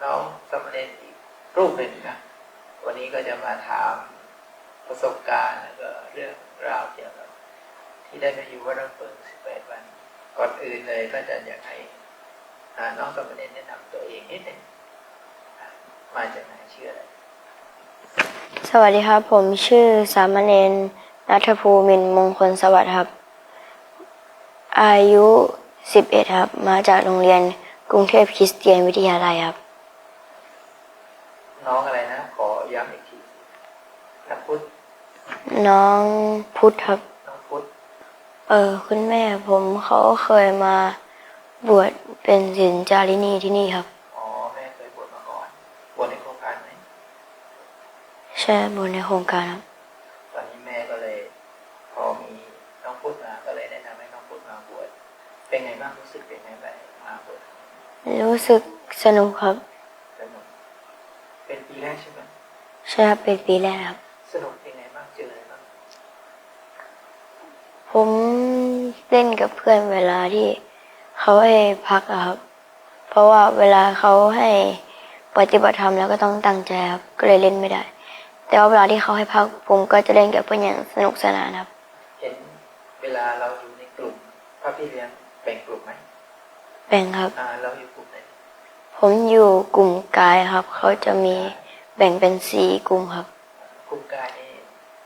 น้องสามเณรอีกรูปหนึ่งนะวันนี้ก็จะมาถามประสบการณ์แล้วก็เรื่องราวเกี่ยวกับที่ได้มาอยู่วัดร่มเปิง18 วันก่อนอื่นเลยก็จะอยากให้น้องสามเณรแนะนำตัวเองนิดหนึ่งมาจากไหนชื่ออะไรสวัสดีครับผมชื่อสามเณรณัฐภูมินทร์มงคลสวัสดิ์ครับอายุ11ครับมาจากโรงเรียนกรุงเทพคริสเตียนวิทยาลัยครับน้องอะไรนะขอย้ำอีกทีนักพุทธน้องพุทธครับน้องพุทธคุณแม่ผมเขาเคยมาบวชเป็นศิษย์จารินีที่นี่ครับอ๋อแม่เคยบวชมาก่อนบวชในโครงการไหมใช่บวชในโครงการครับตอนนี้แม่ก็เลยพอมีน้องพุทธมาก็เลยแนะนำให้น้องพุทธมาบวชเป็นไงบ้างรู้สึกเป็นไงบ้างมาบวชรู้สึกสนุกครับสนุกเป็นปีแรกใช่ไหมใช่ครับเป็นปีแรกครับสนุกเป็นไงบ้างเจออะไรบ้างผมเล่นกับเพื่อนเวลาที่เขาให้พักครับเพราะว่าเวลาเขาให้ปฏิบัติธรรมแล้วก็ต้องตั้งใจครับก็เลยเล่นไม่ได้แต่ว่าเวลาที่เขาให้พักผมก็จะเล่นกับเพื่อนอย่างสนุกสนานครับเห็นเวลาเราอยู่ในกลุ่มพระพี่เลี้ยงแบ่งกลุ่มไหมแบ่งครับเราอยู่กลุ่มไหนผมอยู่กลุ่มกายครับเขาจะมีแบ่งเป็น4 กลุ่มครับกลุ่มกายนี่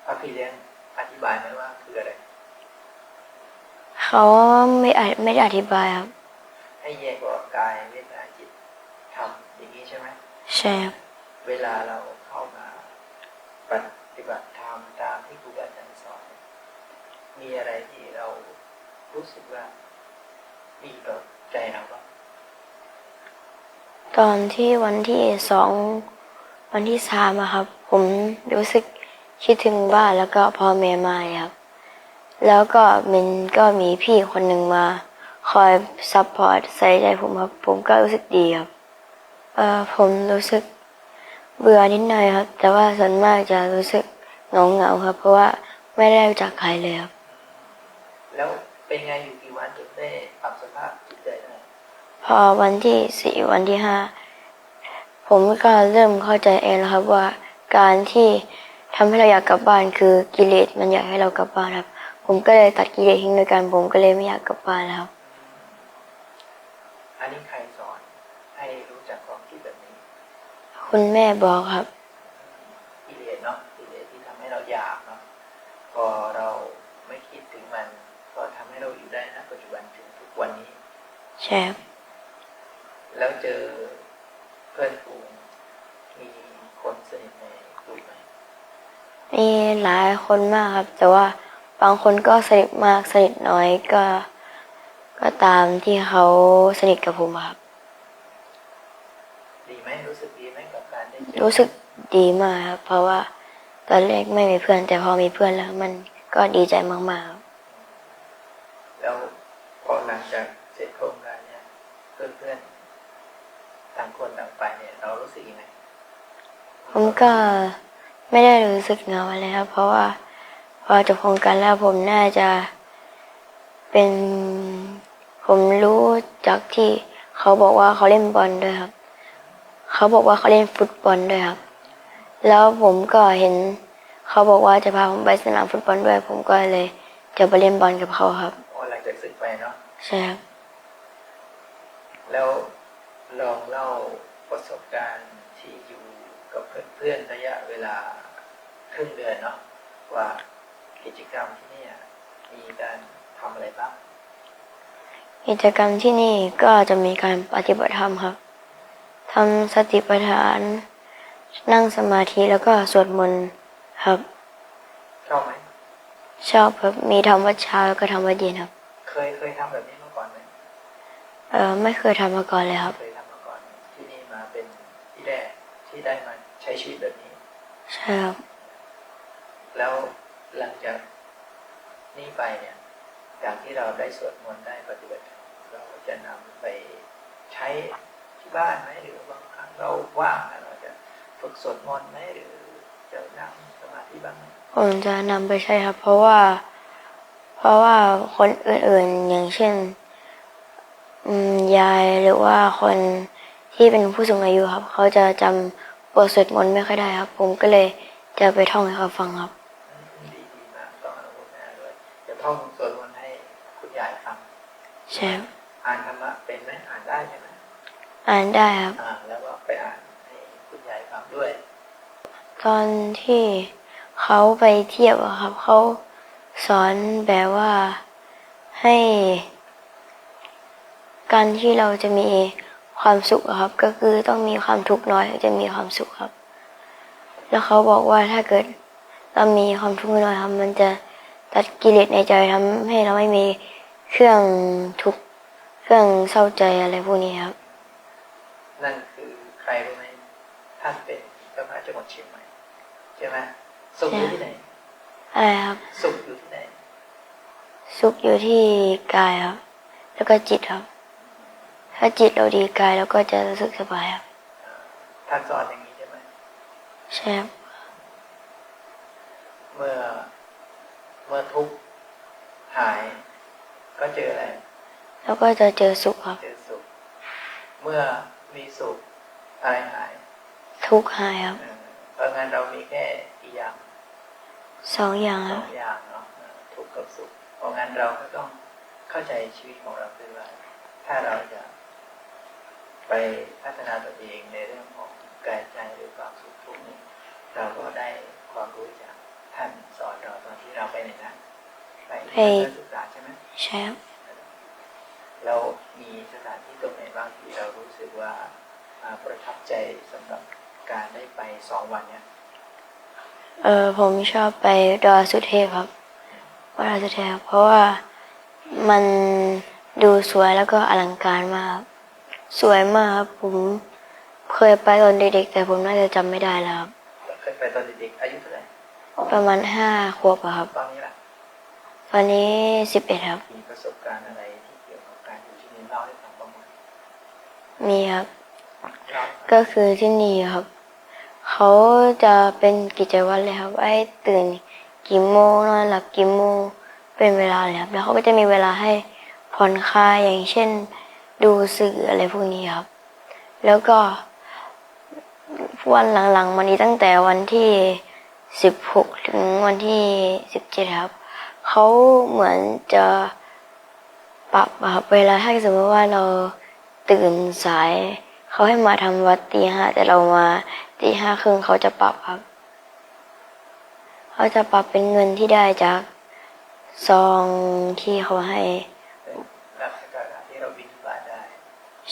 พระพี่เลี้ยงอธิบายไหมว่าคืออะไรเขาไม่ได้อธิบายครับให้แยกว่ากายเวทนาจิตธรรมอย่างนี้ใช่ไหมใช่ครับเวลาเราเข้ามาปฏิบัติธรรมตามที่ครูบาอาจารย์สอนมีอะไรที่เรารู้สึกว่าดีต่อใจเราบ้างตอนที่วันที่2วันที่3อะครับผมรู้สึกคิดถึงบ้านแล้วก็พ่อแม่มาครับแล้วก็มันก็มีพี่คนหนึ่งมาคอยซัพพอร์ตใส่ใจผมครับผมก็รู้สึกดีครับผมรู้สึกเบื่อนิดหน่อยครับแต่ว่าส่วนมากจะรู้สึกเหงาครับเพราะว่าไม่ได้รู้จักใครเลยครับแล้วเป็นไงอยู่กี่วันถึงได้ปรับสภาพจิตใจได้พอวันที่4วันที่5ผมก็เริ่มเข้าใจเองแล้วครับว่าการที่ทำให้เราอยากกลับบ้านคือกิเลสมันอยากให้เรากลับบ้านครับผมก็เลยตัดกิเลสทิ้งโดยการผมก็เลยไม่อยากกลับบ้านแล้วครับอันนี้ใครสอนให้รู้จักความคิดแบบนี้คุณแม่บอกครับกิเลสเนาะกิเลสที่ทำให้เราอยากเนาะพอเราไม่คิดถึงมันก็ทำให้เราอยู่ได้นะปัจจุบันถึงทุกวันนี้ใช่ครับแล้วเจอเพื่อนฝูงมีคนสนิทในกลุ่มไหมมีหลายคนมากครับแต่ว่าบางคนก็สนิทมากสนิทน้อยก็ตามที่เขาสนิทกับผมครับดีไหมรู้สึกดีไหมกับการได้เจอรู้สึกดีมากครับเพราะว่าตอนแรกไม่มีเพื่อนแต่พอมีเพื่อนแล้วมันก็ดีใจมากๆครับแล้วพอหลังจากเสร็จโครงการเนี่ยเพื่อนๆต่างคนต่างไปเนี่ยเรารู้สึกยังไงผมก็ไม่ได้รู้สึกเหงาอะไรครับเพราะว่าพอจบโครงการแล้วผมน่าจะเป็นผมรู้จากที่เขาบอกว่าเขาเล่นบอลด้วยครับเขาบอกว่าเขาเล่นฟุตบอลด้วยครับแล้วผมก็เห็นเขาบอกว่าจะพาผมไปสนามฟุตบอลด้วยผมก็เลยจะไปเล่นบอลกับเขาครับหลังจากศึกไปเนาะใช่ครับแล้วลองเล่าประสบการณ์ที่อยู่กับเพื่อนๆระยะเวลาครึ่งเดือนเนาะว่ากิจกรรมที่นี่มีการทำอะไรบ้างกิจกรรมที่นี่ก็จะมีการปฏิบัติธรรมครับทำสติปัฏฐานนั่งสมาธิแล้วก็สวดมนต์ครับชอบไหมชอบครับมีทำวัดเช้าแล้วก็ทำวัดเย็นครับเคยทำแบบนี้มาก่อนไหมไม่เคยทำมาก่อนเลยครับเคยทำมาก่อนที่นี่มาเป็นที่แรกที่ได้มาใช้ชีวิตแบบนี้ใช่ครับแล้วหลังจากนี้ไปเนี่ยจากที่เราได้สวดมนต์ได้ปฏิบัติเราจะนำไปใช้ที่บ้านไหมหรือบางครั้งเราว่างเราจะฝึกสวดมนต์ไหมหรือจะนั่งสมาธิบ้างผมจะนำไปใช้ครับเพราะว่าคนอื่นๆอย่างเช่นยายหรือว่าคน ที่เป็นผู้สูงอายุครับเขาจะจำบทสวดมนต์ไม่ค่อยได้ครับ ผมก็เลยจะไปท่องให้เขาฟังครับ ดีมากต้องอนุโมทนาด้วยเดี๋ยวท่องสวดมนต์ให้คุณยายฟัง ใช่ครับ อ่านธรรมะเป็นไหมอ่านได้ใช่ไหม อ่านได้ครับ แล้วก็ไปอ่านให้คุณยายฟังด้วย ตอนที่เขาไปเที่ยวอะครับเขาสอนแบบว่าให้การที่เราจะมีความสุขอะครับ ก็คือต้องมีความทุกข์น้อยถึงจะมีความสุขครับ แล้วเขาบอกว่าถ้าเกิดเรามีความทุกข์น้อยครับ มันจะตัดกิเลสในใจทำให้เราไม่มีเครื่องทุกข์เครื่องเศร้าใจอะไรพวกนี้ครับ นั่นคือใครรู้ไหมท่านเป็นเจ้าคณะจังหวัดเชียงใหม่ใช่ไหมสุขอยู่ที่ไหน อะไรครับ สุขอยู่ที่ไหน สุขอยู่ที่กายครับ แล้วก็จิตครับ ถ้าจิตเราดีกายเราก็จะรู้สึกสบายครับ ท่านสอนอย่างนี้ใช่ไหม ใช่ครับ เมื่อทุกข์หายก็เจออะไร แล้วก็จะเจอสุขครับ เจอสุข เมื่อมีสุขอะไรหาย ทุกข์หายครับ เพราะงั้นเรามีแค่กี่อย่าง 2 อย่าง ส ครั อบ งอย่างเนาะทุกข์กับสุข เพราะงั้นเราก็ต้องเข้าใจชีวิตของเราด้วยว่าถ้าเราจะไปพัฒนาตัวเองในเรื่องของกายใจหรือความสุขทุกข์นี้เราก็ได้ความรู้จากท่านสอนเราตอนที่เราไปไหนนะไปศึกษาใช่ไหม ใช่ครับ เรามีสถานที่ตรงไหนบ้างที่เรารู้สึกว่าประทับใจสำหรับการได้ไป2 วันเนี่ย ผมชอบไปดอยสุเทพครับวัดดอยสุเทพเพราะว่ามันดูสวยแล้วก็อลังการมากครับสวยมากครับผมเคยไปตอนเด็กๆแต่ผมน่าจะจำไม่ได้แล้วครับ เคยไปตอนเด็กๆอายุเท่าไหร่ ประมาณ5 ขวบอะครับ ตอนนี้ล่ะ ตอนนี้11ครับ มีประสบการณ์อะไรที่เกี่ยวกับการอยู่ที่นี่เล่าให้ฟังบ้างไหม มีครับ เล่า ก็คือที่นี่ครับ เขาจะเป็นกิจวัตรเลยครับให้ตื่นกี่โมงนอนหลับกี่โมงเป็นเวลาเลยครับ แล้วเขาก็จะมีเวลาให้ผ่อนคลายอย่างเช่นดูสื่ออะไรพวกนี้ครับ แล้วก็วันหลังๆมานี้ตั้งแต่วันที่16ถึงวันที่17ครับเขาเหมือนจะปรับอะครับเวลาถ้าสมมติว่าเราตื่นสายเขาให้มาทำวัดตี 5แต่เรามาตี 5 ครึ่งเขาจะปรับครับเขาจะปรับเป็นเงินที่ได้จากซองที่เขาให้ เป็นรับสการะที่เราบิณฑบาตได้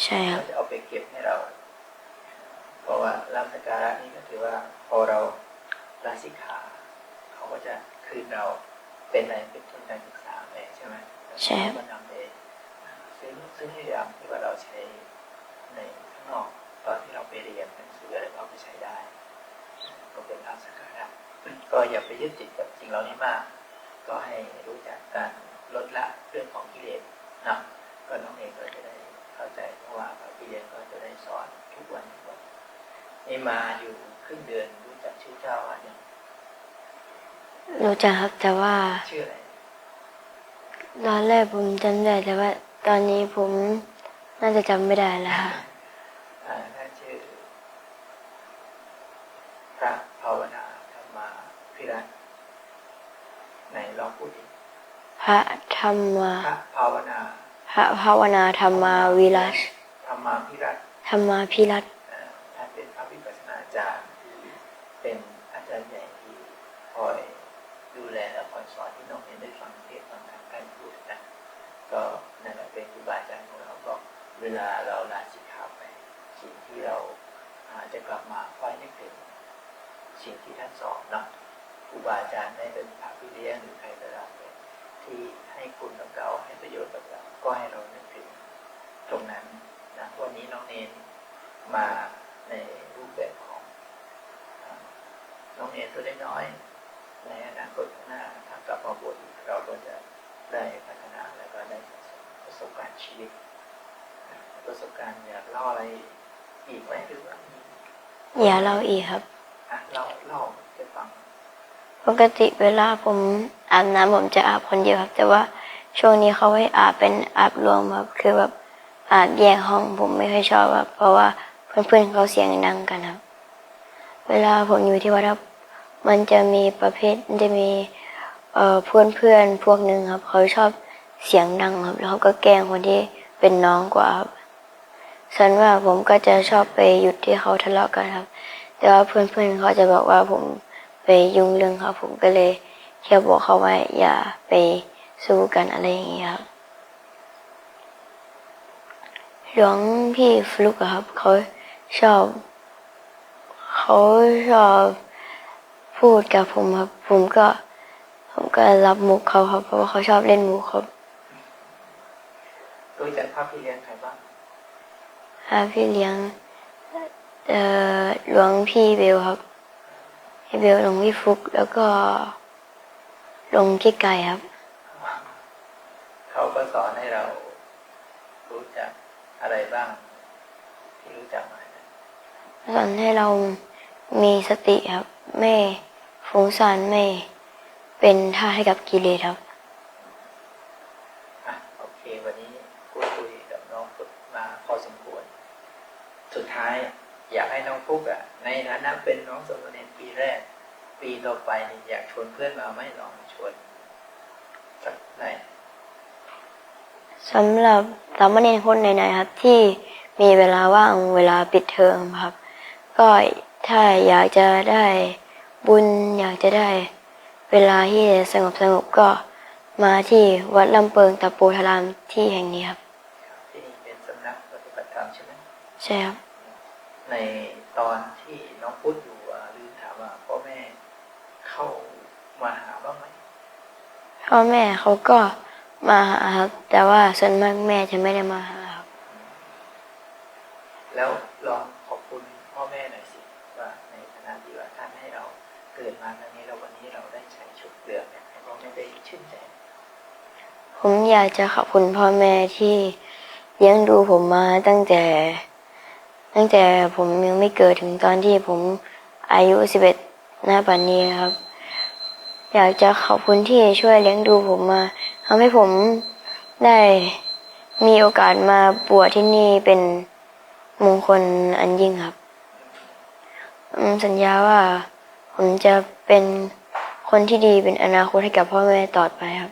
ใช่ครั เขา บ จะเอาไปเก็บให้เรา เพราะว่ารับสการะนี่ก็ถือว่าพอเราลาสิกขาเขาก็จะคืนเราเป็นอะไรเป็นทุนการศึกษาไปใช่ไหม ใช่ครับ ก็นำไปซื้อให้เราที่ว่าเราใช้ในข้างนอกตอนที่เราไปเรียนหนังสืออะไรเราไปใช้ได้ ก็เป็นรับสการะก็อย่าไปยึดติดกับสิ่งเหล่านี้มาก ก็ให้รู้จักการลดละเรื่องของกิเลสนะก็น้องเองก็จะได้เข้าใจเพราะว่าพระพี่เลี้ยงก็จะได้สอนทุกวันนี่มาอยู่ครึ่งเดือนรู้จักชื่อเจ้าว่ายัง รู้จักครับแต่ว่า ชื่ออะไร ตอนแรกผมจำได้แต่ว่าตอนนี้ผมน่าจะจำไม่ได้แล้วครับ ท่านชื่อพระภาวนาธรรมาพิรัตน์ไหนลองพูดดิ พระธรรมา พระภาวนา พระภาวนาธรรมาวิรัช ธรรมาพิรัตน์ ธรรมาพิรัตน์ ท่านเป็นพระวิปัสสนาจารย์ที่เป็นอาจารย์ใหญ่ที่คอยดูแลและคอยสอนที่น้องเรียนได้ฟังเทศน์ฟังธรรมการพูดนะก็นั่นแหละเป็นครูบาอาจารย์ของเราก็เวลาเราลาสิกขาไปสิ่งที่เราจะกลับมาคอยนึกถึงสิ่งที่ท่านสอนเนาะครูบาอาจารย์ได้เป็นพระพี่เลี้ยงหรือใครก็ตามที่ให้คุณกับเราให้ประโยชน์กับเราก็ให้เรานึกถึงตรงนั้นนะวันนี้น้องเนนมาในรูปแบบของน้องเนนตัวน้อยๆในอนาคตข้างหน้าถ้ากลับมาบวชเราก็จะได้พัฒนาแล้วก็ได้ประสบการณ์ชีวิตประสบการณ์อยากเล่าอะไรอีกไหมหรือว่ามี อย่าเล่าอีกครับ เล่าจะฟัง ปกติเวลาผมอาบน้ำผมจะอาบคนเดียวครับ แต่ว่าช่วงนี้เขาให้อาบเป็นอาบรวมครับคือแบบอาบแยกห้องผมไม่ค่อยชอบครับเพราะว่า เพื่อนๆเขาเสียงดังกันครับ เวลาผมอยู่ที่วัดครับมันจะมีประเภทจะมีเพื่อนพวกหนึ่งครับเขาชอบเสียงดังครับแล้วเขาก็แกล้งคนที่เป็นน้องกว่าครับส่วนว่าผมก็จะชอบไปหยุดที่เขาทะเลาะกันครับ แต่ว่าเพื่อนๆเขาจะบอกว่าผมไปยุ่งเรื่องครับผมก็เลยแค่บอกเขาว่าอย่าไปสู้กันอะไรอย่างเงี้ยครับหลวงพี่ฟลุกอะครับเขาชอบพูดกับผมครับผมก็รับมุกเขาครับเพราะว่าเขาชอบเล่นมุกครับ รู้จักพระพี่เลี้ยงใครบ้าง พี่เลี้ยงหลวงพี่เบลครับพี่เบลหลวงพี่ฟุกแล้วก็หลวงพี่ไก่ครับ เขาก็สอนให้เรารู้จักอะไรบ้าง ที่รู้จักมาเนี่ย สอนให้เรามีสติครับไม่ฟุ้งซ่านไม่เป็นท่าให้กับกิเลสครับ โอเค วันนี้พูดคุยกับน้องฟุกมาพอสมควร สุดท้ายอยากให้น้องฟุกในฐานะเป็นน้องสมณเณรปีแรก ปีต่อไปนี่อยากชวนเพื่อนมาไหมลองชวนสักหน่อย สำหรับสามเณรคนไหนๆครับที่มีเวลาว่างเวลาปิดเทอมครับ ก็ถ้าอยากจะได้บุญอยากจะได้เวลาที่สงบก็มาที่วัดลำเปิงตะโปธารามที่แห่งนี้ครับ ที่นี่เป็นสำนักปฏิบัติธรรมใช่ไหม ใช่ครับ ในตอนที่น้องพุทธอยู่ลืมถามว่าพ่อแม่เข้ามาหาบ้างไหม พ่อแม่เขาก็มาหาครับแต่ว่าส่วนมากแม่จะไม่ได้มาหาครับ แล้วลองขอบคุณพ่อแม่หน่อยสิว่าในฐานะที่ว่าท่านให้เราเกิดมาครั้งนี้แล้ววันนี้เราได้ใช้ชุดเหลืองเนี่ยให้พ่อแม่ได้ชื่นใจ ผมอยากจะขอบคุณพ่อแม่ที่เลี้ยงดูผมมาตั้งแต่ผมยังไม่เกิดถึงตอนที่ผมอายุ11ณ บัดนี้ครับ อยากจะขอบคุณที่ช่วยเลี้ยงดูผมมาทำให้ผมได้มีโอกาสมาบวชที่นี่เป็นมงคลอันยิ่งครับสัญญาว่าผมจะเป็นคนที่ดีเป็นอนาคตให้กับพ่อแม่ต่อไปครับ